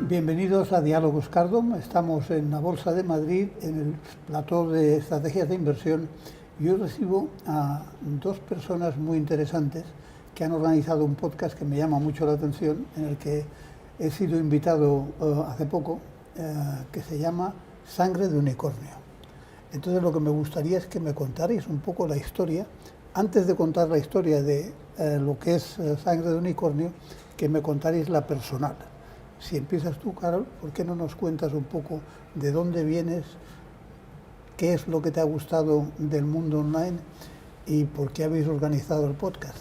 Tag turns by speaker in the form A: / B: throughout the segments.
A: Bienvenidos a Diálogos Cardom. Estamos en la Bolsa de Madrid, en el plató de estrategias de inversión. Y hoy recibo a dos personas muy interesantes que han organizado un podcast que me llama mucho la atención, en el que he sido invitado hace poco, que se llama Sangre de Unicornio. Entonces lo que me gustaría es que me contarais un poco la historia. Antes de contar la historia de lo que es Sangre de Unicornio, que me contarais la personal. Si empiezas tú, Carol, ¿por qué no nos cuentas un poco de dónde vienes, qué es lo que te ha gustado del mundo online y por qué habéis organizado el podcast?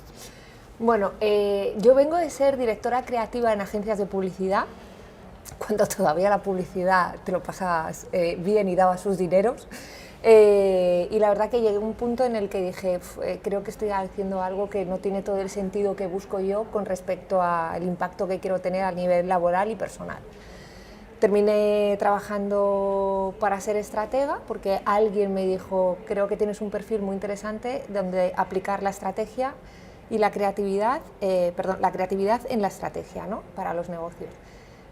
B: Bueno, yo vengo de ser directora creativa en agencias de publicidad, cuando todavía la publicidad te lo pasabas bien y daba sus dineros. Y la verdad que llegué a un punto en el que dije, creo que estoy haciendo algo que no tiene todo el sentido que busco yo con respecto al impacto que quiero tener a nivel laboral y personal. Terminé trabajando para ser estratega porque alguien me dijo, creo que tienes un perfil muy interesante donde aplicar la estrategia y la creatividad, la creatividad en la estrategia, ¿no?, para los negocios.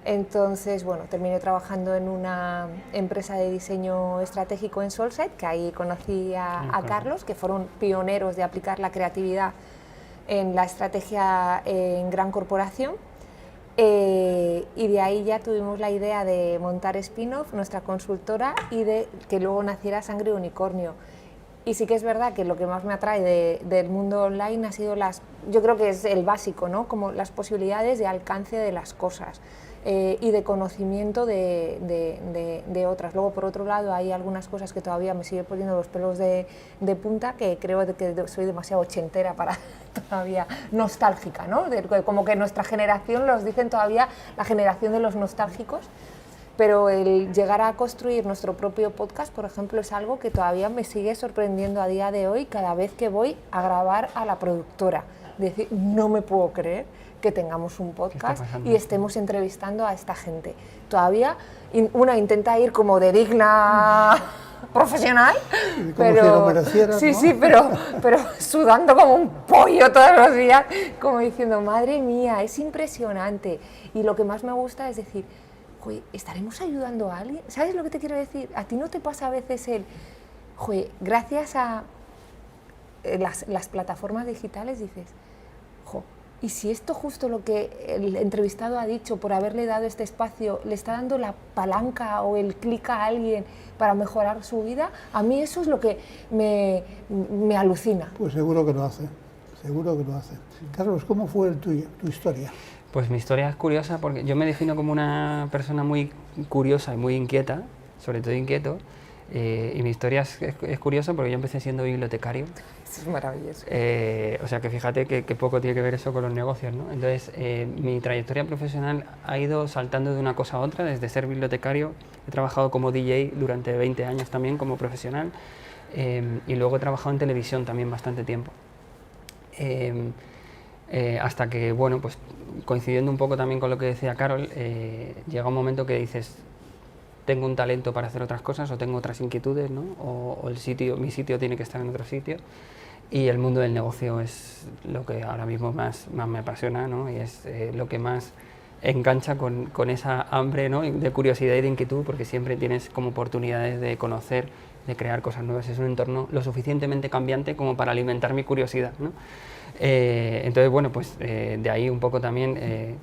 B: Entonces, bueno, terminé trabajando en una empresa de diseño estratégico en Solside, que ahí conocí a Carlos, que fueron pioneros de aplicar la creatividad en la estrategia en gran corporación. Y de ahí ya tuvimos la idea de montar Spin-off, nuestra consultora, y de que luego naciera Sangre de Unicornio. Y sí que es verdad que lo que más me atrae del mundo online ha sido yo creo que es el básico, ¿no?, como las posibilidades de alcance de las cosas. Y de conocimiento de otras. Luego, por otro lado, hay algunas cosas que todavía me siguen poniendo los pelos de punta, que creo que soy demasiado ochentera para todavía nostálgica, ¿no? Como que nuestra generación los dicen todavía la generación de los nostálgicos, pero el llegar a construir nuestro propio podcast, por ejemplo, es algo que todavía me sigue sorprendiendo a día de hoy cada vez que voy a grabar a la productora. Decir, no me puedo creer que tengamos un podcast y estemos entrevistando a esta gente. Todavía una intenta ir como de digna profesional,
A: como
B: pero
A: si lo mereciera,
B: sí,
A: ¿no?
B: sí, pero sudando como un pollo todos los días, como diciendo, madre mía, es impresionante. Y lo que más me gusta es decir, joder, ¿estaremos ayudando a alguien? ¿Sabes lo que te quiero decir? ¿A ti no te pasa a veces joder, gracias a las plataformas digitales dices, jo, y si esto justo lo que el entrevistado ha dicho por haberle dado este espacio le está dando la palanca o el clic a alguien para mejorar su vida? A mí eso es lo que me alucina.
A: Pues seguro que lo hace, seguro que lo hace. Carlos, ¿cómo fue tu historia?
C: Pues mi historia es curiosa porque yo me defino como una persona muy curiosa y muy inquieta, sobre todo inquieto, y mi historia es curiosa porque yo empecé siendo bibliotecario.
B: Eso es maravilloso.
C: O sea que fíjate que poco tiene que ver eso con los negocios, ¿no? Entonces mi trayectoria profesional ha ido saltando de una cosa a otra, desde ser bibliotecario, he trabajado como DJ durante 20 años también como profesional, y luego he trabajado en televisión también bastante tiempo. Hasta que, bueno, pues coincidiendo un poco también con lo que decía Carol, llega un momento que dices, tengo un talento para hacer otras cosas o tengo otras inquietudes, ¿no? O mi sitio tiene que estar en otro sitio, y el mundo del negocio es lo que ahora mismo más me apasiona, ¿no? Y es lo que más engancha con esa hambre, ¿no?, de curiosidad y de inquietud, porque siempre tienes como oportunidades de conocer, de crear cosas nuevas. Es un entorno lo suficientemente cambiante como para alimentar mi curiosidad, ¿no? Entonces, bueno, pues de ahí un poco también,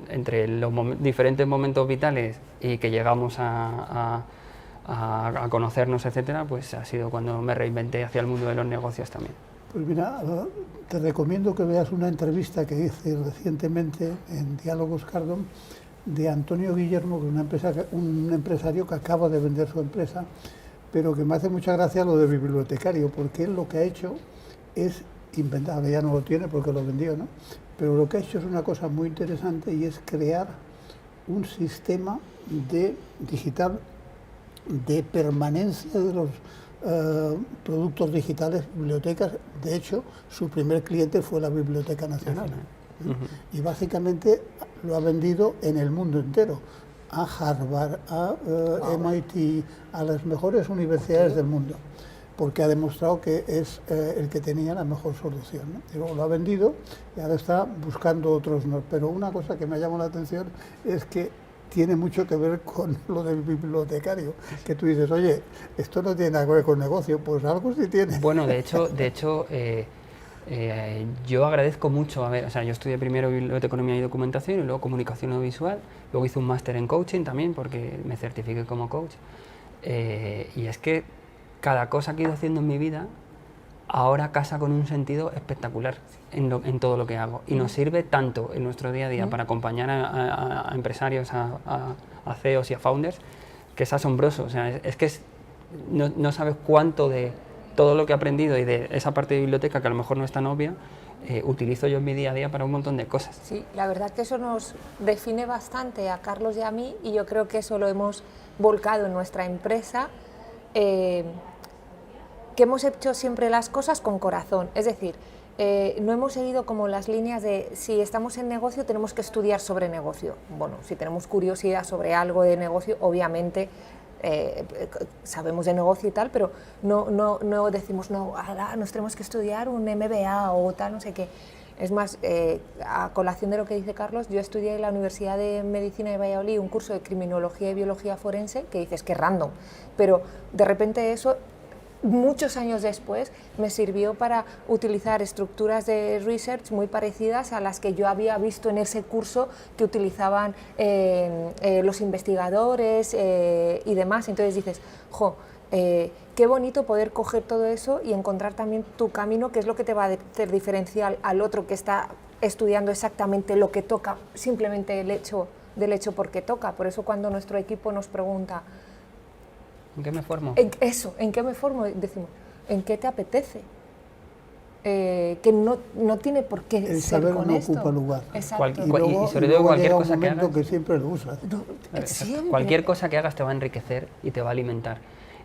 C: entre los diferentes momentos vitales y que llegamos a conocernos, etcétera, pues ha sido cuando me reinventé hacia el mundo de los negocios también.
A: Pues mira, te recomiendo que veas una entrevista que hice recientemente en Diálogos Cardom de Antonio Guillermo, que es un empresario que acaba de vender su empresa, pero que me hace mucha gracia lo de bibliotecario, porque él lo que ha hecho es inventar, ya no lo tiene porque lo vendió, ¿no? Pero lo que ha hecho es una cosa muy interesante y es crear un sistema digital de permanencia de los productos digitales, bibliotecas. De hecho, su primer cliente fue la Biblioteca Nacional. Y básicamente lo ha vendido en el mundo entero, a Harvard, a MIT, a las mejores universidades del mundo, porque ha demostrado que es el que tenía la mejor solución, ¿no? Y luego lo ha vendido y ahora está buscando otros, ¿no? Pero una cosa que me llamó la atención es que tiene mucho que ver con lo del bibliotecario, que tú dices, oye, esto no tiene nada que ver con negocio, pues algo sí tiene.
C: Bueno, de hecho yo agradezco mucho, o sea, yo estudié primero biblioteconomía y documentación y luego comunicación audiovisual, luego hice un máster en coaching también porque me certifiqué como coach, y es que cada cosa que he ido haciendo en mi vida ahora casa con un sentido espectacular en todo lo que hago y nos sirve tanto en nuestro día a día para acompañar a empresarios, a CEOs y a founders, que es asombroso. O sea, no sabes cuánto de todo lo que he aprendido y de esa parte de biblioteca que a lo mejor no es tan obvia, utilizo yo en mi día a día para un montón de cosas.
B: Sí, la verdad que eso nos define bastante a Carlos y a mí, y yo creo que eso lo hemos volcado en nuestra empresa, que hemos hecho siempre las cosas con corazón, es decir, no hemos seguido como las líneas de si estamos en negocio tenemos que estudiar sobre negocio. Bueno, si tenemos curiosidad sobre algo de negocio, obviamente sabemos de negocio y tal, pero no decimos, no, ahora nos tenemos que estudiar un MBA o tal, no sé qué. Es más, a colación de lo que dice Carlos, yo estudié en la Universidad de Medicina de Valladolid un curso de criminología y biología forense, que dices que es random, pero de repente eso, muchos años después, me sirvió para utilizar estructuras de research muy parecidas a las que yo había visto en ese curso que utilizaban los investigadores y demás. Entonces dices, qué bonito poder coger todo eso y encontrar también tu camino, que es lo que te va a hacer diferencial al otro que está estudiando exactamente lo que toca, simplemente el hecho porque toca. Por eso cuando nuestro equipo nos pregunta,
C: ¿en qué me formo?
B: ¿En qué me formo? Decimos, ¿en qué te apetece? Que no tiene por qué
A: el
B: ser
A: saber
B: con
A: no
B: esto.
A: ocupa lugar.
B: Exacto.
C: Y sobre todo cualquier cosa que hagas,
A: que siempre lo usas.
B: Siempre.
C: Cualquier cosa que hagas te va a enriquecer y te va a alimentar.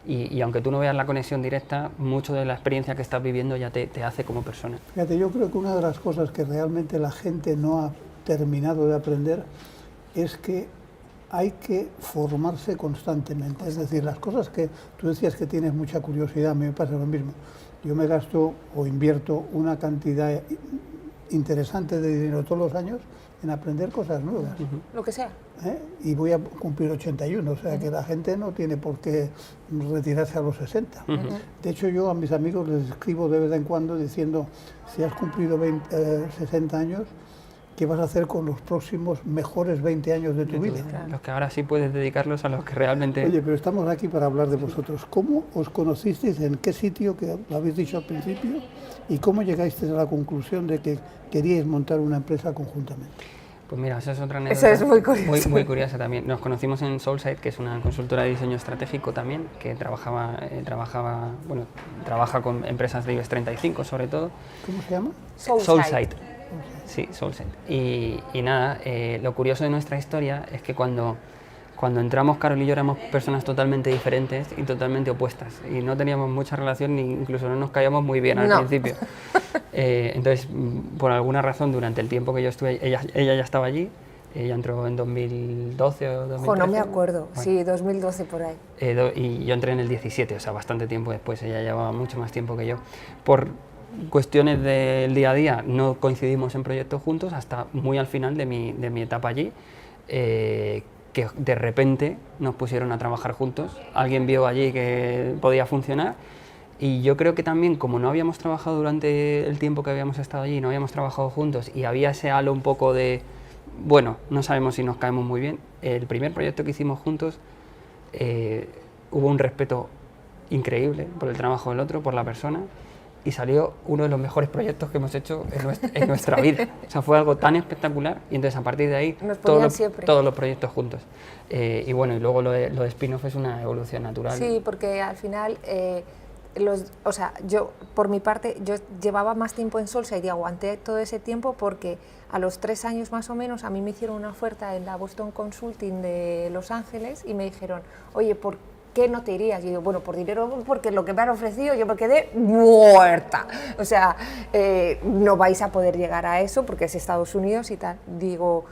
C: Y aunque tú no veas la conexión directa, mucho de la experiencia que estás viviendo ya te hace como persona.
A: Fíjate, yo creo que una de las cosas que realmente la gente no ha terminado de aprender es que hay que formarse constantemente. Es decir, las cosas que tú decías que tienes mucha curiosidad, a mí me pasa lo mismo. Yo me gasto o invierto una cantidad interesante de dinero todos los años en aprender cosas nuevas.
B: Lo que sea.
A: Y voy a cumplir 81, o sea que la gente no tiene por qué retirarse a los 60. De hecho, yo a mis amigos les escribo de vez en cuando diciendo, si has cumplido 60 años, ¿qué vas a hacer con los próximos mejores 20 años de tu vida?
C: Claro. Los que ahora sí puedes dedicarlos a los que realmente...
A: Oye, pero estamos aquí para hablar de vosotros. ¿Cómo os conocisteis? ¿En qué sitio, que lo habéis dicho al principio? ¿Y cómo llegasteis a la conclusión de que queríais montar una empresa conjuntamente?
C: Pues mira, esa es otra anécdota.
B: Esa es muy curiosa.
C: Muy curiosa también. Nos conocimos en Soulside, que es una consultora de diseño estratégico también, que trabaja con empresas de IBEX 35 sobre todo.
A: ¿Cómo se llama?
C: Soulside. Sí, Soulside. Y nada, lo curioso de nuestra historia es que cuando entramos, Carol y yo éramos personas totalmente diferentes y totalmente opuestas. Y no teníamos mucha relación, ni incluso no nos caíamos muy bien al principio. Entonces, por alguna razón, durante el tiempo que yo estuve, ella ya estaba allí. Ella entró en 2012 o 2013.
B: No me acuerdo, bueno. Sí, 2012 por ahí.
C: Y yo entré en el 17, o sea, bastante tiempo después. Ella llevaba mucho más tiempo que yo. Por cuestiones del día a día no coincidimos en proyectos juntos hasta muy al final de mi etapa allí, que de repente nos pusieron a trabajar juntos. Alguien vio allí que podía funcionar. Y yo creo que también, como no habíamos trabajado durante el tiempo que habíamos estado allí, no habíamos trabajado juntos y había ese halo un poco de, bueno, no sabemos si nos caemos muy bien, el primer proyecto que hicimos juntos hubo un respeto increíble por el trabajo del otro, por la persona, y salió uno de los mejores proyectos que hemos hecho en nuestra vida. O sea, fue algo tan espectacular y entonces a partir de ahí todos los proyectos juntos. Y bueno, y luego lo de spin-off es una evolución natural.
B: Sí, porque al final... yo, por mi parte, yo llevaba más tiempo en Soulside y aguanté todo ese tiempo porque a los 3 años más o menos a mí me hicieron una oferta en la Boston Consulting de Los Ángeles y me dijeron, oye, ¿por qué no te irías? Y yo, bueno, por dinero, porque lo que me han ofrecido yo me quedé muerta. O sea, no vais a poder llegar a eso porque es Estados Unidos y tal. Digo,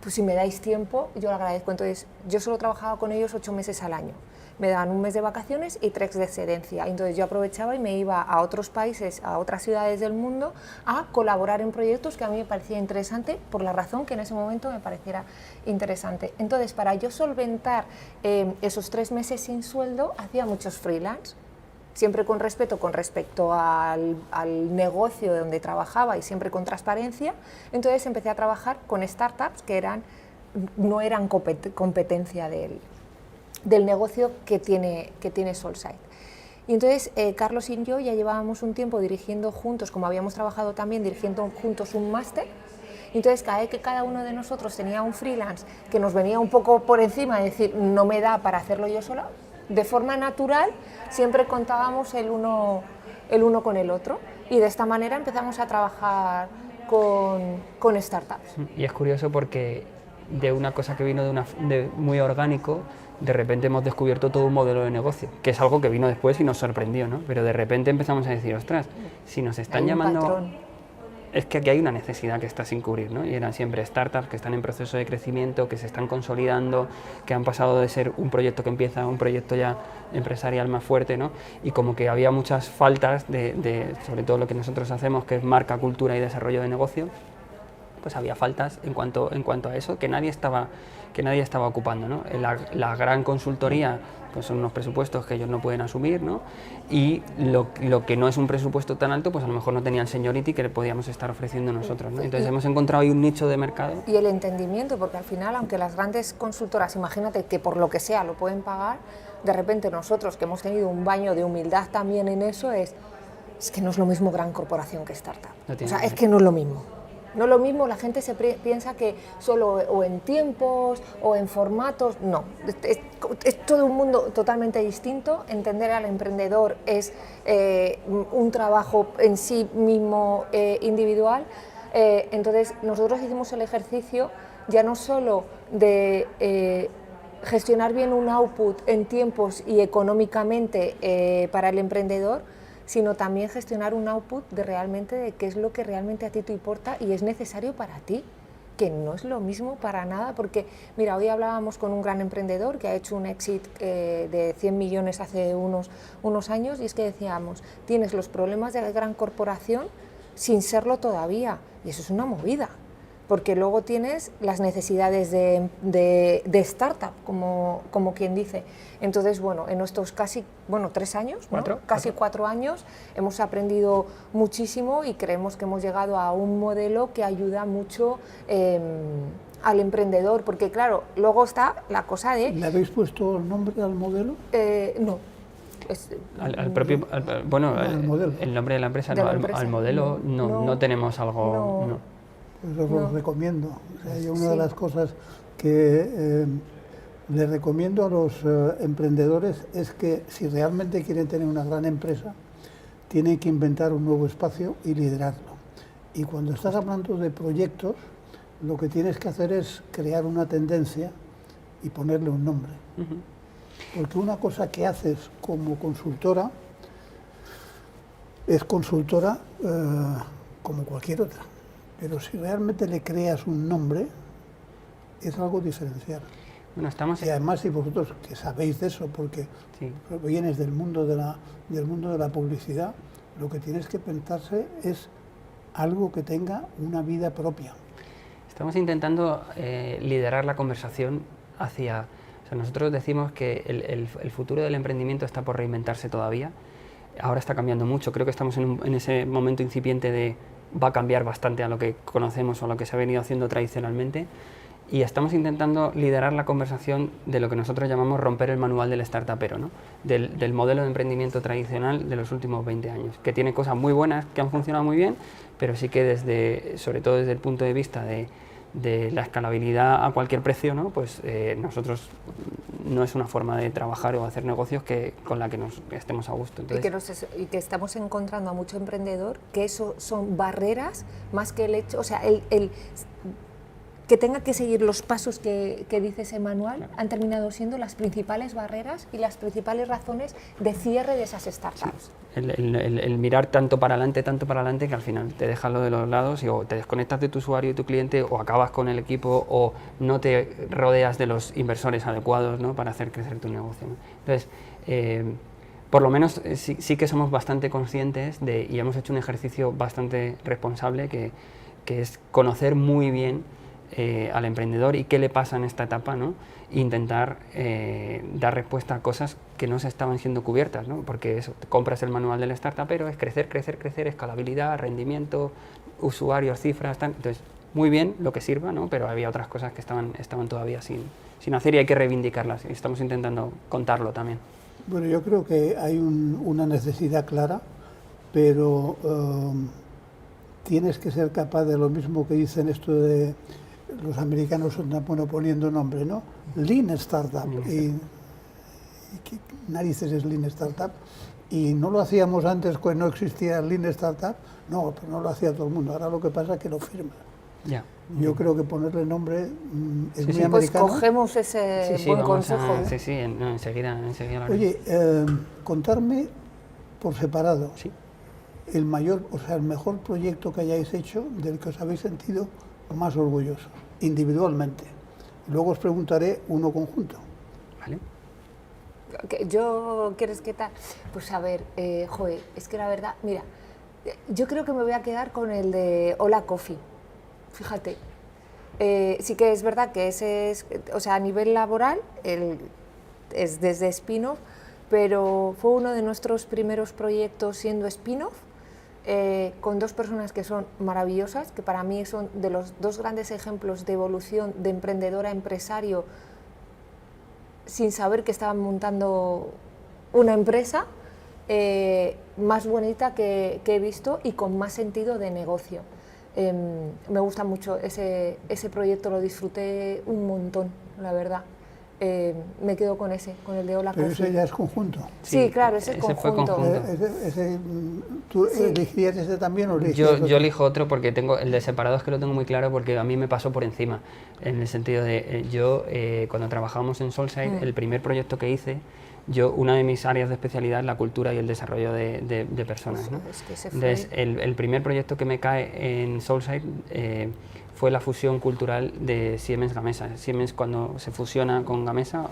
B: pues si me dais tiempo, yo lo agradezco. Entonces, yo solo trabajaba con ellos 8 meses al año. me daban un mes de vacaciones y 3 de excedencia. Entonces yo aprovechaba y me iba a otros países, a otras ciudades del mundo, a colaborar en proyectos que a mí me parecía interesante por la razón que en ese momento me pareciera interesante. Entonces, para yo solventar esos 3 meses sin sueldo, hacía muchos freelance, siempre con respeto con respecto al negocio donde trabajaba y siempre con transparencia. Entonces empecé a trabajar con startups que no eran competencia del negocio que tiene Solside. Y entonces Carlos y yo ya llevábamos un tiempo dirigiendo juntos, como habíamos trabajado también dirigiendo juntos un máster. Entonces cada vez que cada uno de nosotros tenía un freelance que nos venía un poco por encima, es decir, no me da para hacerlo yo sola, de forma natural siempre contábamos el uno con el otro, y de esta manera empezamos a trabajar con startups.
C: Y es curioso porque de una cosa que vino de muy orgánico, de repente hemos descubierto todo un modelo de negocio, que es algo que vino después y nos sorprendió, ¿no? Pero de repente empezamos a decir, ostras, si nos están llamando...
B: Patrón.
C: Es que aquí hay una necesidad que está sin cubrir, ¿no? Y eran siempre startups que están en proceso de crecimiento, que se están consolidando, que han pasado de ser un proyecto que empieza a un proyecto ya empresarial más fuerte, ¿no? Y como que había muchas faltas sobre todo lo que nosotros hacemos, que es marca, cultura y desarrollo de negocio, pues había faltas en cuanto a eso que nadie estaba ocupando, ¿no? La gran consultoría pues son unos presupuestos que ellos no pueden asumir, ¿no? Y lo que no es un presupuesto tan alto, pues a lo mejor no tenía el seniority que le podíamos estar ofreciendo nosotros, ¿no? Entonces hemos encontrado ahí un nicho de mercado.
B: Y el entendimiento, porque al final, aunque las grandes consultoras, imagínate que por lo que sea lo pueden pagar, de repente nosotros que hemos tenido un baño de humildad también en eso, es que no es lo mismo gran corporación que startup. O sea, es que no es lo mismo. No es lo mismo, la gente se piensa que solo o en tiempos o en formatos, no, es todo un mundo totalmente distinto. Entender al emprendedor es un trabajo en sí mismo individual. Entonces nosotros hicimos el ejercicio ya no solo de gestionar bien un output en tiempos y económicamente para el emprendedor, sino también gestionar un output de qué es lo que realmente a ti te importa y es necesario para ti, que no es lo mismo para nada, porque mira, hoy hablábamos con un gran emprendedor que ha hecho un exit de 100 millones hace unos años, y es que decíamos, tienes los problemas de la gran corporación sin serlo todavía, y eso es una movida, porque luego tienes las necesidades de startup, como quien dice. Entonces, bueno, en estos casi 3 años, ¿no? Casi 4 años, hemos aprendido muchísimo y creemos que hemos llegado a un modelo que ayuda mucho al emprendedor, porque claro, luego está la cosa de...
A: ¿Le habéis puesto nombre al modelo?
B: No.
C: Modelo. El nombre de la empresa, al modelo no tenemos algo... No.
A: Pues os lo recomiendo. O sea, yo una de las cosas que les recomiendo a los emprendedores es que si realmente quieren tener una gran empresa, tienen que inventar un nuevo espacio y liderarlo. Y cuando estás hablando de proyectos, lo que tienes que hacer es crear una tendencia y ponerle un nombre. Porque una cosa que haces como consultora es consultora como cualquier otra. Pero si realmente le creas un nombre, es algo diferencial.
C: Bueno,
A: y además, si vosotros que sabéis de eso, porque
C: sí,
A: vienes del mundo de la publicidad, lo que tienes que pensarse es algo que tenga una vida propia.
C: Estamos intentando liderar la conversación hacia... O sea, nosotros decimos que el futuro del emprendimiento está por reinventarse todavía. Ahora está cambiando mucho. Creo que estamos en ese momento incipiente de... va a cambiar bastante a lo que conocemos o a lo que se ha venido haciendo tradicionalmente, y estamos intentando liderar la conversación de lo que nosotros llamamos romper el manual del startupero, ¿no? del modelo de emprendimiento tradicional de los últimos 20 años, que tiene cosas muy buenas que han funcionado muy bien, pero sí que sobre todo desde el punto de vista de la escalabilidad a cualquier precio, ¿no? Pues nosotros no es una forma de trabajar o hacer negocios con la que nos estemos a gusto. Entonces,
B: y que estamos encontrando a mucho emprendedor que eso son barreras más que el hecho, o sea, que tenga que seguir los pasos que dice ese manual han terminado siendo las principales barreras y las principales razones de cierre de esas startups.
C: Sí. El mirar tanto para adelante que al final te dejas lo de los lados y o te desconectas de tu usuario y tu cliente o acabas con el equipo o no te rodeas de los inversores adecuados, ¿no?, para hacer crecer tu negocio, ¿no? Entonces, por lo menos sí que somos bastante conscientes y hemos hecho un ejercicio bastante responsable que es conocer muy bien al emprendedor y qué le pasa en esta etapa, ¿no? Intentar dar respuesta a cosas que no se estaban siendo cubiertas, ¿no? Porque eso, compras el manual del startupero, es crecer, escalabilidad, rendimiento, usuarios, cifras, tal. Entonces, muy bien lo que sirva, ¿no? Pero había otras cosas que estaban todavía sin hacer y hay que reivindicarlas y estamos intentando contarlo también.
A: Bueno, yo creo que hay una necesidad clara, pero tienes que ser capaz de lo mismo que dicen esto de los americanos son tan buenos poniendo nombre, ¿no? Lean Startup. ¿Y qué narices es Lean Startup? Y no lo hacíamos antes cuando no existía Lean Startup. No, pero no lo hacía todo el mundo. Ahora lo que pasa es que lo firma.
C: Ya.
A: Yo creo que ponerle nombre es muy
B: Pues
A: americano.
B: cogemos ese buen consejo.
C: Enseguida lo
A: Oye, contarme por separado.
C: Sí.
A: El mejor proyecto que hayáis hecho del que os habéis sentido más orgullosos, individualmente. Luego os preguntaré uno conjunto.
C: Vale.
B: ¿Quieres qué tal? Pues a ver, es que la verdad, mira, yo creo que me voy a quedar con el de Hola Coffee. Fíjate, sí que es verdad que ese es, o sea, a nivel laboral, es desde spin-off, pero fue uno de nuestros primeros proyectos siendo spin-off, con dos personas que son maravillosas, que para mí son de los dos grandes ejemplos de evolución de emprendedor a empresario sin saber que estaban montando una empresa más bonita que he visto y con más sentido de negocio. Me gusta mucho ese proyecto, lo disfruté un montón, la verdad. Me quedo con el de Hola Coffee.
A: Pero ese ya es conjunto.
B: Sí, claro, ese es conjunto.
A: ¿Tú elegirías ese también o elegirías otro?
C: Yo elijo otro porque tengo el de separados, que lo tengo muy claro porque a mí me pasó por encima, en el sentido de cuando trabajábamos en Solside, el primer proyecto que hice, una de mis áreas de especialidad es la cultura y el desarrollo de personas, ¿no? Entonces, el primer proyecto que me cae en Solside fue la fusión cultural de Siemens Gamesa. Siemens, cuando se fusiona con Gamesa,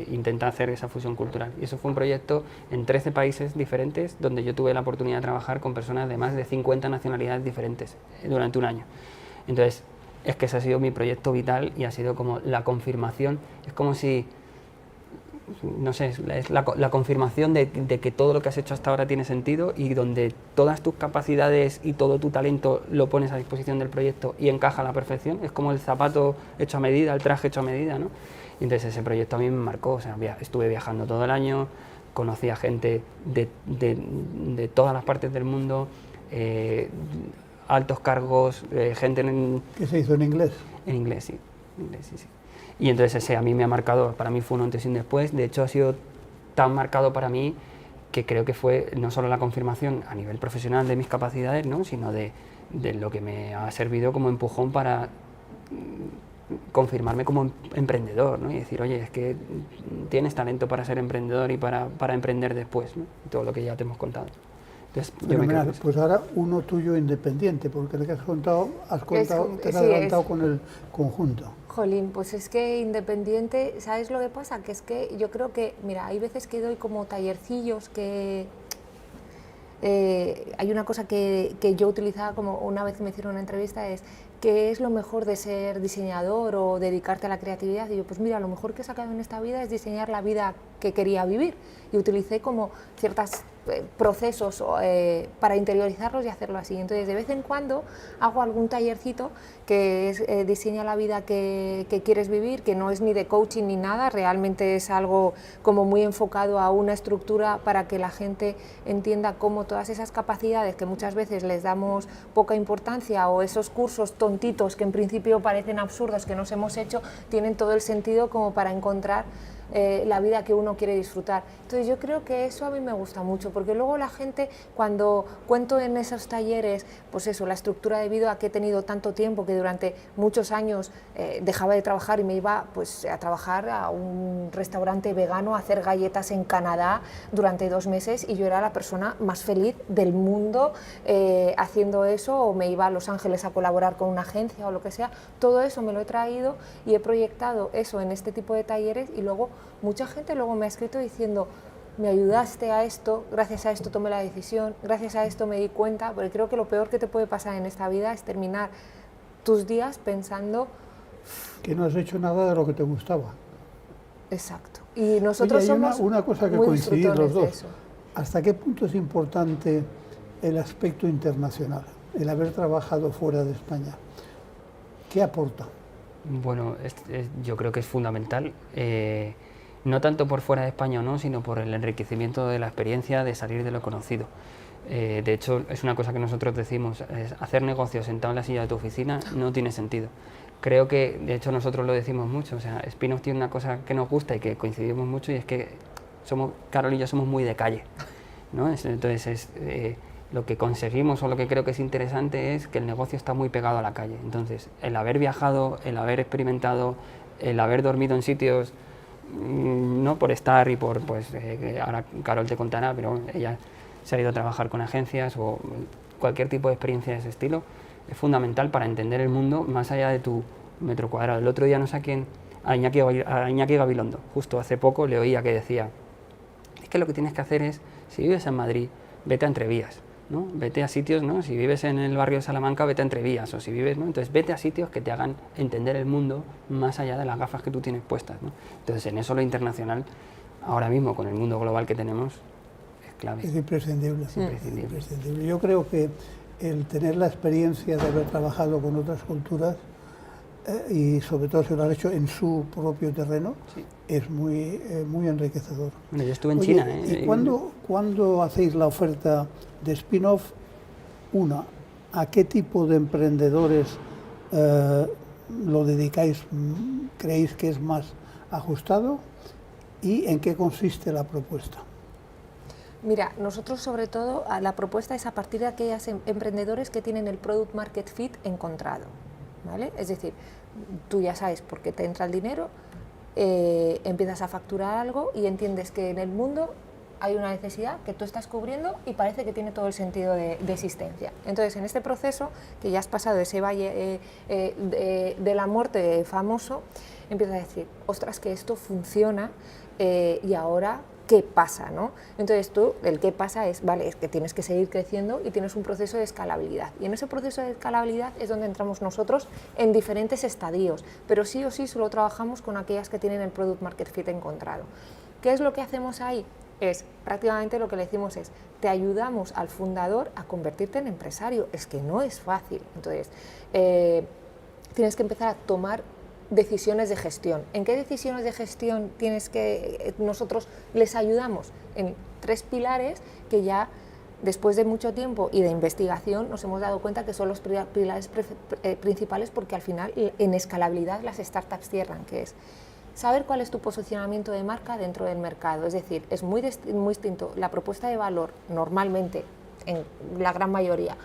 C: intenta hacer esa fusión cultural. Y eso fue un proyecto en 13 países diferentes, donde yo tuve la oportunidad de trabajar con personas de más de 50 nacionalidades diferentes durante un año. Entonces, es que ese ha sido mi proyecto vital y ha sido como la confirmación. Es como si, no sé, es la confirmación de que todo lo que has hecho hasta ahora tiene sentido y donde todas tus capacidades y todo tu talento lo pones a disposición del proyecto y encaja a la perfección. Es como el zapato hecho a medida, el traje hecho a medida, ¿no? Y entonces ese proyecto a mí me marcó. O sea, estuve viajando todo el año, conocí a gente de todas las partes del mundo, altos cargos, gente en...
A: ¿Qué se hizo en inglés?
C: En inglés, sí. Y entonces ese a mí me ha marcado, para mí fue un antes y un después. De hecho, ha sido tan marcado para mí que creo que fue no solo la confirmación a nivel profesional de mis capacidades, ¿no?, sino de lo que me ha servido como empujón para confirmarme como emprendedor, ¿no? Y decir, oye, es que tienes talento para ser emprendedor y para emprender después, ¿no? Y todo lo que ya te hemos contado. Entonces,
A: pues ahora uno tuyo independiente, porque el que has contado te has adelantado con el conjunto.
B: Jolín, pues es que independiente, ¿sabes lo que pasa? Que es que yo creo que, mira, hay veces que doy como tallercillos que... hay una cosa que yo utilizaba como una vez me hicieron una entrevista, es ¿qué es lo mejor de ser diseñador o dedicarte a la creatividad? Y yo, pues mira, lo mejor que he sacado en esta vida es diseñar la vida que quería vivir. Y utilicé como ciertos procesos para interiorizarlos y hacerlo así. Entonces, de vez en cuando hago algún tallercito que es diseña la vida que quieres vivir, que no es ni de coaching ni nada, realmente es algo como muy enfocado a una estructura para que la gente entienda cómo todas esas capacidades que muchas veces les damos poca importancia o esos cursos tontitos que en principio parecen absurdos que nos hemos hecho, tienen todo el sentido como para encontrar la vida que uno quiere disfrutar. Entonces yo creo que eso a mí me gusta mucho, porque luego la gente, cuando cuento en esos talleres, pues eso, la estructura debido a que he tenido tanto tiempo que durante muchos años dejaba de trabajar y me iba pues a trabajar a un restaurante vegano, a hacer galletas en Canadá durante 2 meses, y yo era la persona más feliz del mundo haciendo eso, o me iba a Los Ángeles a colaborar con una agencia o lo que sea. Todo eso me lo he traído y he proyectado eso en este tipo de talleres, y luego mucha gente luego me ha escrito diciendo: me ayudaste a esto, gracias a esto tomé la decisión, gracias a esto me di cuenta, porque creo que lo peor que te puede pasar en esta vida es terminar tus días pensando
A: que no has hecho nada de lo que te gustaba.
B: Exacto. Y nosotros
A: Oye, hay
B: somos
A: una cosa que
B: muy
A: coincidís los
B: disfrutones de
A: dos.
B: eso.
A: ¿Hasta qué punto es importante el aspecto internacional, el haber trabajado fuera de España? ¿Qué aporta?
C: Bueno, yo creo que es fundamental, no tanto por fuera de España o no, sino por el enriquecimiento de la experiencia, de salir de lo conocido. De hecho, es una cosa que nosotros decimos: hacer negocios sentado en la silla de tu oficina no tiene sentido. Creo que, de hecho, nosotros lo decimos mucho, o sea, Spin-off tiene una cosa que nos gusta y que coincidimos mucho, y es que Carol y yo somos muy de calle, ¿no? Entonces, lo que conseguimos, o lo que creo que es interesante, es que el negocio está muy pegado a la calle. Entonces, el haber viajado, el haber experimentado, el haber dormido en sitios, no por estar y por, pues, ahora Carol te contará, pero ella se ha ido a trabajar con agencias o cualquier tipo de experiencia de ese estilo, es fundamental para entender el mundo más allá de tu metro cuadrado. El otro día, no sé a quién, a Iñaki Gabilondo, justo hace poco le oía que decía: es que lo que tienes que hacer es, si vives en Madrid, vete a Entrevías, ¿no? Vete a sitios, ¿no? Si vives en el barrio de Salamanca, vete a Entrevías, o si vives, ¿no? Entonces vete a sitios que te hagan entender el mundo más allá de las gafas que tú tienes puestas, ¿no? Entonces, en eso lo internacional, ahora mismo con el mundo global que tenemos, es clave.
A: Es imprescindible.
C: Es imprescindible.
A: Imprescindible. Yo creo que el tener la experiencia de haber trabajado con otras culturas, y sobre todo si lo has hecho en su propio terreno,
C: Sí.
A: es muy enriquecedor.
C: Bueno, yo estuve en
A: Oye,
C: China.
A: ¿y cuándo hacéis la oferta de spin-off? ¿A qué tipo de emprendedores lo dedicáis? ¿Creéis que es más ajustado? ¿Y en qué consiste la propuesta?
B: Mira, nosotros sobre todo la propuesta es a partir de aquellos emprendedores que tienen el product market fit encontrado, ¿vale? Es decir, tú ya sabes por qué te entra el dinero, empiezas a facturar algo y entiendes que en el mundo hay una necesidad que tú estás cubriendo y parece que tiene todo el sentido de existencia. Entonces, en este proceso, que ya has pasado ese valle de la muerte famoso, empiezas a decir: ostras, que esto funciona, y ahora ¿qué pasa, no? Entonces tú, el qué pasa es, vale, es que tienes que seguir creciendo y tienes un proceso de escalabilidad. Y en ese proceso de escalabilidad es donde entramos nosotros en diferentes estadios, pero sí o sí solo trabajamos con aquellas que tienen el product market fit encontrado. ¿Qué es lo que hacemos ahí? Es prácticamente lo que le decimos es: te ayudamos al fundador a convertirte en empresario. Es que no es fácil. Entonces, tienes que empezar a tomar decisiones de gestión. ¿En qué decisiones de gestión nosotros les ayudamos? En 3 pilares que ya después de mucho tiempo y de investigación nos hemos dado cuenta que son los pilares principales, porque al final en escalabilidad las startups cierran, que es saber cuál es tu posicionamiento de marca dentro del mercado. Es decir, es muy distinto la propuesta de valor, normalmente, en la gran mayoría,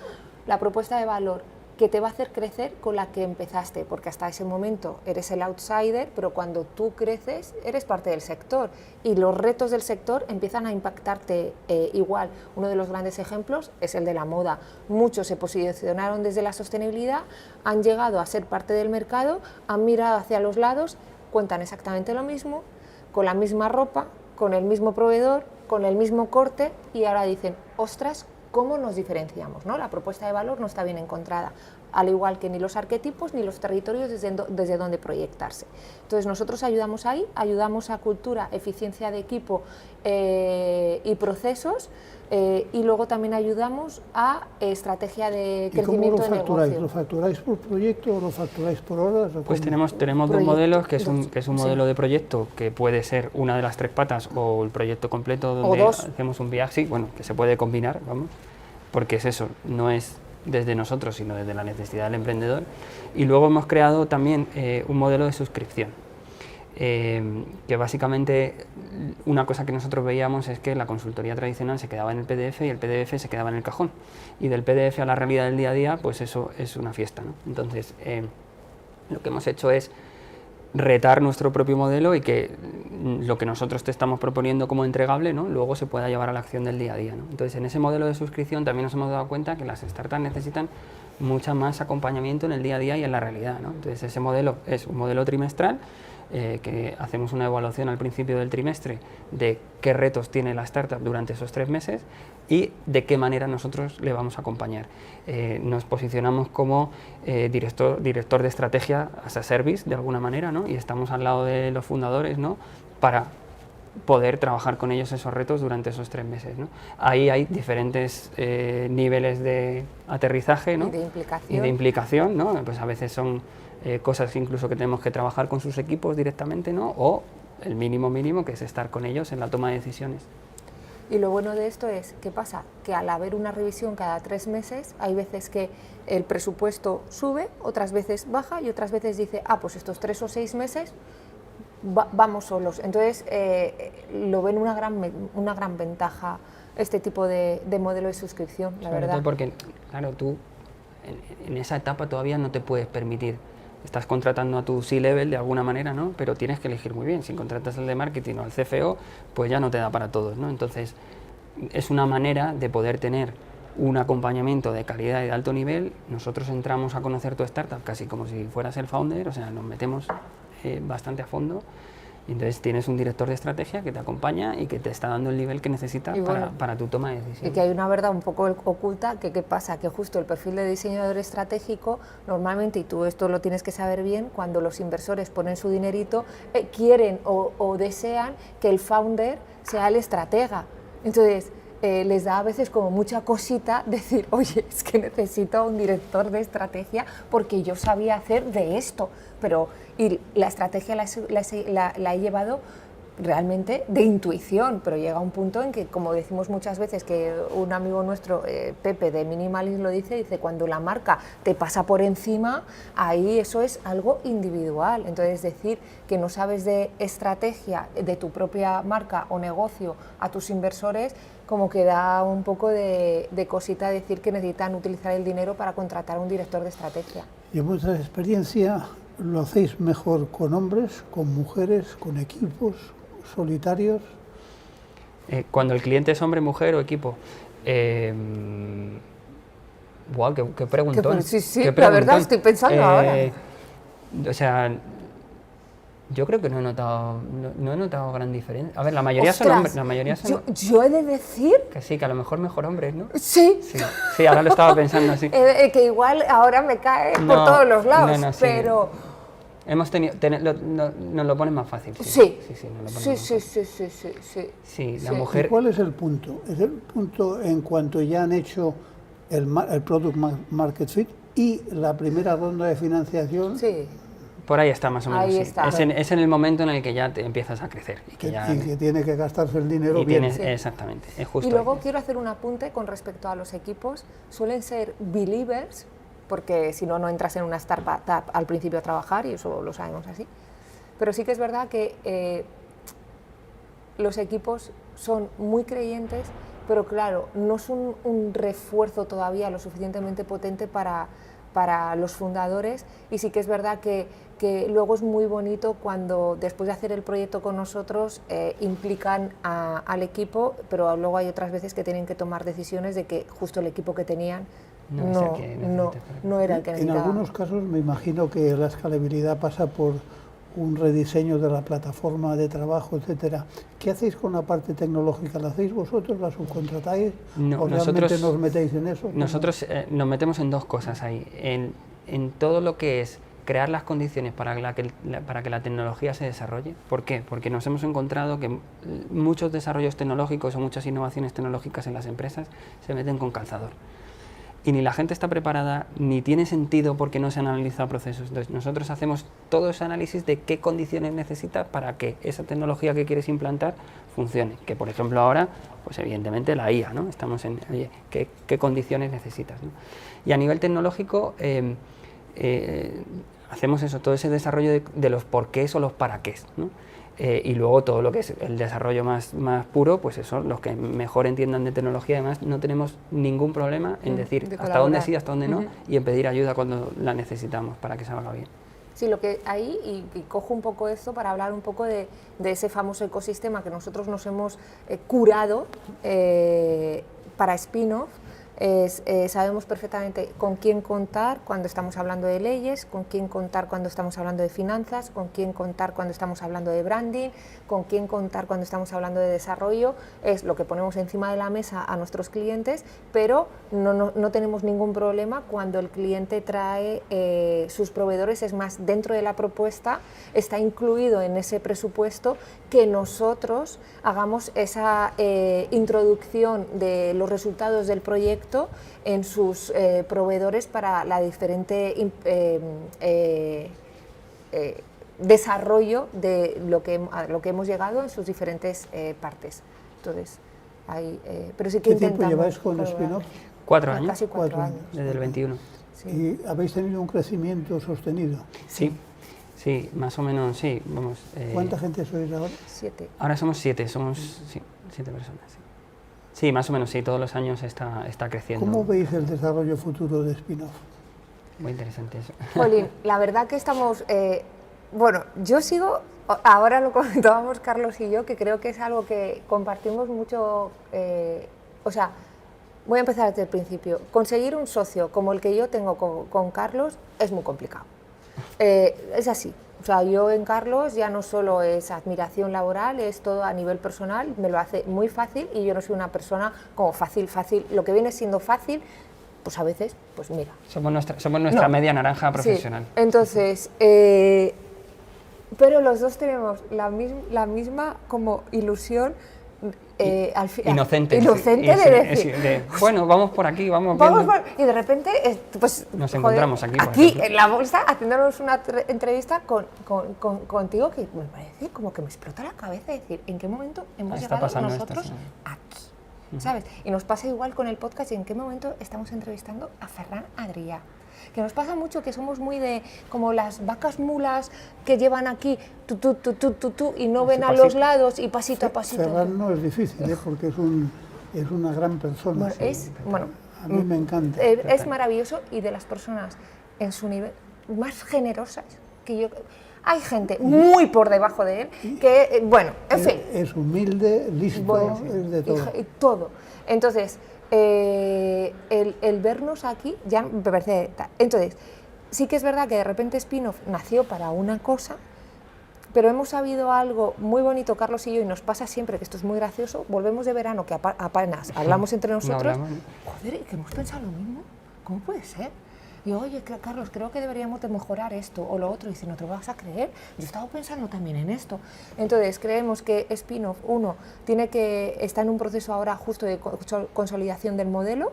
B: la propuesta de valor que te va a hacer crecer con la que empezaste, porque hasta ese momento eres el outsider, pero cuando tú creces eres parte del sector y los retos del sector empiezan a impactarte igual. Uno de los grandes ejemplos es el de la moda. Muchos se posicionaron desde la sostenibilidad, han llegado a ser parte del mercado, han mirado hacia los lados, cuentan exactamente lo mismo, con la misma ropa, con el mismo proveedor, con el mismo corte, y ahora dicen: ostras, ¿cómo nos diferenciamos, ¿no? La propuesta de valor no está bien encontrada, al igual que ni los arquetipos ni los territorios desde donde proyectarse. Entonces nosotros ayudamos ahí, ayudamos a cultura, eficiencia de equipo y procesos, y luego también ayudamos a estrategia de crecimiento de negocio.
A: ¿Y cómo lo facturáis? ¿Lo facturáis por proyecto o lo facturáis por horas?
C: Pues tenemos 2 modelos, que es un modelo de proyecto que puede ser una de las 3 patas o el proyecto completo donde hacemos un viaje, sí, bueno, que se puede combinar, vamos, porque es eso, no es desde nosotros, sino desde la necesidad del emprendedor. Y luego hemos creado también un modelo de suscripción. que básicamente una cosa que nosotros veíamos es que la consultoría tradicional se quedaba en el PDF y el PDF se quedaba en el cajón, y del PDF a la realidad del día a día, pues eso es una fiesta, ¿no? Entonces, lo que hemos hecho es retar nuestro propio modelo y que lo que nosotros te estamos proponiendo como entregable, ¿no?, luego se pueda llevar a la acción del día a día, ¿no? Entonces, en ese modelo de suscripción también nos hemos dado cuenta que las startups necesitan mucha más acompañamiento en el día a día y en la realidad, ¿no? Entonces, ese modelo es un modelo trimestral, que hacemos una evaluación al principio del trimestre de qué retos tiene la startup durante esos 3 meses y de qué manera nosotros le vamos a acompañar. Nos posicionamos como director de estrategia as a service, de alguna manera, ¿no?, y estamos al lado de los fundadores, ¿no?, para poder trabajar con ellos esos retos durante esos 3 meses, ¿no? Ahí hay diferentes niveles de aterrizaje, ¿no?,
B: y de implicación,
C: ¿no? Pues a veces son cosas incluso que tenemos que trabajar con sus equipos directamente, ¿no?, o el mínimo que es estar con ellos en la toma de decisiones.
B: Y lo bueno de esto es, ¿qué pasa? Que al haber una revisión cada 3 meses, hay veces que el presupuesto sube, otras veces baja y otras veces dice, pues estos 3 o 6 meses vamos solos. Entonces, lo ven una gran ventaja este tipo de modelo de suscripción, la verdad.
C: Porque, claro, tú en esa etapa todavía no te puedes permitir. Estás contratando a tu C-level de alguna manera, ¿no?, pero tienes que elegir muy bien. Si contratas al de marketing o al CFO, pues ya no te da para todos, ¿no? Entonces, es una manera de poder tener un acompañamiento de calidad y de alto nivel. Nosotros entramos a conocer tu startup casi como si fueras el founder, o sea, nos metemos bastante a fondo. Y entonces tienes un director de estrategia que te acompaña y que te está dando el nivel que necesitas para tu toma de decisiones.
B: Y que hay una verdad un poco oculta, que qué pasa, que justo el perfil de diseñador estratégico, normalmente, y tú esto lo tienes que saber bien, cuando los inversores ponen su dinerito, quieren o desean que el founder sea el estratega. Entonces, les da a veces como mucha cosita decir, oye, es que necesito un director de estrategia porque yo sabía hacer de esto, y la estrategia la he llevado realmente de intuición, pero llega un punto en que, como decimos muchas veces, que un amigo nuestro, Pepe de Minimalist, lo dice, cuando la marca te pasa por encima, ahí eso es algo individual. Entonces, decir que no sabes de estrategia de tu propia marca o negocio a tus inversores, como que da un poco de cosita decir que necesitan utilizar el dinero para contratar a un director de estrategia.
A: Y en vuestra experiencia, ¿lo hacéis mejor con hombres, con mujeres, con equipos, solitarios?
C: Cuando el cliente es hombre, mujer o equipo. Wow, qué preguntón.
B: Sí, la verdad, estoy pensando ahora.
C: O sea, yo creo que no he notado gran diferencia. A ver, la mayoría son hombres.
B: Yo he de decir
C: que sí, que a lo mejor hombres, ¿no?
B: Sí.
C: Sí, ahora lo estaba pensando así.
B: Que igual ahora me cae por todos los lados, pero...
C: Hemos tenido, nos lo ponen más fácil.
B: Sí,
C: la mujer...
A: ¿Y cuál es el punto? ¿Es el punto en cuanto ya han hecho el Product Market Fit y la primera ronda de financiación?
B: Sí.
C: Por ahí está, más o menos.
B: Ahí está.
C: Es en el momento en el que ya te empiezas a crecer. Y
A: que tiene que gastarse el dinero bien.
C: Exactamente, es justo.
B: Y luego quiero hacer un apunte con respecto a los equipos. Suelen ser believers, porque si no, no entras en una startup al principio a trabajar, y eso lo sabemos así. Pero sí que es verdad que los equipos son muy creyentes, pero claro, no son un refuerzo todavía lo suficientemente potente para los fundadores, y sí que es verdad que luego es muy bonito cuando después de hacer el proyecto con nosotros implican al equipo, pero luego hay otras veces que tienen que tomar decisiones de que justo el equipo que tenían no era el que necesitaba.
A: En algunos casos me imagino que la escalabilidad pasa por un rediseño de la plataforma de trabajo, etcétera. ¿Qué hacéis con la parte tecnológica? ¿La hacéis vosotros? ¿La subcontratáis?
C: No,
A: ¿O realmente nos metéis en eso?
C: Nosotros nos metemos en dos cosas ahí. En todo lo que es crear las condiciones para que la tecnología se desarrolle. ¿Por qué? Porque nos hemos encontrado que muchos desarrollos tecnológicos o muchas innovaciones tecnológicas en las empresas se meten con calzador. Y ni la gente está preparada, ni tiene sentido porque no se han analizado procesos. Entonces, nosotros hacemos todo ese análisis de qué condiciones necesitas para que esa tecnología que quieres implantar funcione. Que, por ejemplo, ahora, pues evidentemente la IA, ¿no? Estamos en, oye, ¿qué condiciones necesitas, ¿no? Y a nivel tecnológico, hacemos eso, todo ese desarrollo de los porqués o los para qué, ¿no? Y luego todo lo que es el desarrollo más puro, pues eso, los que mejor entiendan de tecnología, además no tenemos ningún problema en decir hasta dónde sí, hasta dónde no, y en pedir ayuda cuando la necesitamos para que salga bien.
B: Sí, lo que ahí, y cojo un poco esto para hablar un poco de ese famoso ecosistema que nosotros nos hemos curado para spin-off. Sabemos perfectamente con quién contar cuando estamos hablando de leyes, con quién contar cuando estamos hablando de finanzas, con quién contar cuando estamos hablando de branding, con quién contar cuando estamos hablando de desarrollo. Es lo que ponemos encima de la mesa a nuestros clientes, pero no tenemos ningún problema cuando el cliente trae sus proveedores. Es más, dentro de la propuesta está incluido en ese presupuesto que nosotros hagamos esa introducción de los resultados del proyecto en sus proveedores para la diferente desarrollo de lo que hemos llegado en sus diferentes partes. Entonces, pero sí que
A: ¿Qué tiempo lleváis con Spin-off?
C: 4 años.
B: Casi 4 años.
C: Desde el 21.
B: Sí.
A: ¿Y habéis tenido un crecimiento sostenido?
C: Sí, más o menos, sí. Vamos,
A: ¿Cuánta gente sois ahora?
B: 7.
C: Ahora somos 7, somos 7 personas. Sí, más o menos, sí, todos los años está creciendo.
A: ¿Cómo veis el desarrollo futuro de Spin-off?
C: Muy interesante eso.
B: Jolín, la verdad que estamos... bueno, yo sigo... Ahora lo comentábamos Carlos y yo, que creo que es algo que compartimos mucho... o sea, voy a empezar desde el principio. Conseguir un socio como el que yo tengo con Carlos es muy complicado. Es así. O sea, yo en Carlos ya no solo es admiración laboral, es todo a nivel personal, me lo hace muy fácil y yo no soy una persona como fácil. Lo que viene siendo fácil, pues a veces, pues mira.
C: Somos nuestra media naranja profesional.
B: Sí. Entonces, pero los dos tenemos la misma como ilusión.
C: Inocente
B: de decir,
C: bueno, vamos por aquí, vamos
B: y de repente pues
C: nos encontramos aquí
B: en la bolsa haciéndonos una entrevista contigo, que me parece como que me explota la cabeza decir en qué momento hemos llegado nosotros aquí, ¿sabes? Y nos pasa igual con el podcast, y en qué momento estamos entrevistando a Ferran Adrià, que nos pasa mucho que somos muy de como las vacas mulas que llevan aquí y no ven a los lados y pasito a pasito.
A: Ferran no es difícil, porque es una gran persona.
B: Bueno,
A: a mí me encanta.
B: Es maravilloso, y de las personas en su nivel más generosas que yo. Hay gente muy por debajo de él que, bueno, en fin.
A: Es humilde, listo, es de todo.
B: Todo. Entonces, el vernos aquí ya me parece... Entonces, sí que es verdad que de repente Spin-off nació para una cosa, pero hemos sabido algo muy bonito, Carlos y yo, y nos pasa siempre, que esto es muy gracioso, volvemos de verano, que apenas hablamos entre nosotros, joder, que hemos pensado lo mismo, ¿cómo puede ser? Y oye, Carlos, creo que deberíamos de mejorar esto o lo otro. Y dice, ¿no te lo vas a creer? Yo he estado pensando también en esto. Entonces, creemos que Spin-off, está en un proceso ahora justo de consolidación del modelo,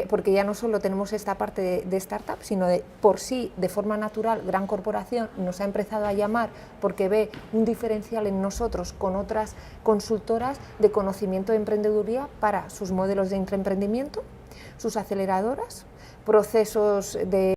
B: porque ya no solo tenemos esta parte de startup, sino de por sí, de forma natural, gran corporación nos ha empezado a llamar porque ve un diferencial en nosotros con otras consultoras de conocimiento de emprendeduría para sus modelos de intraemprendimiento, sus aceleradoras, procesos de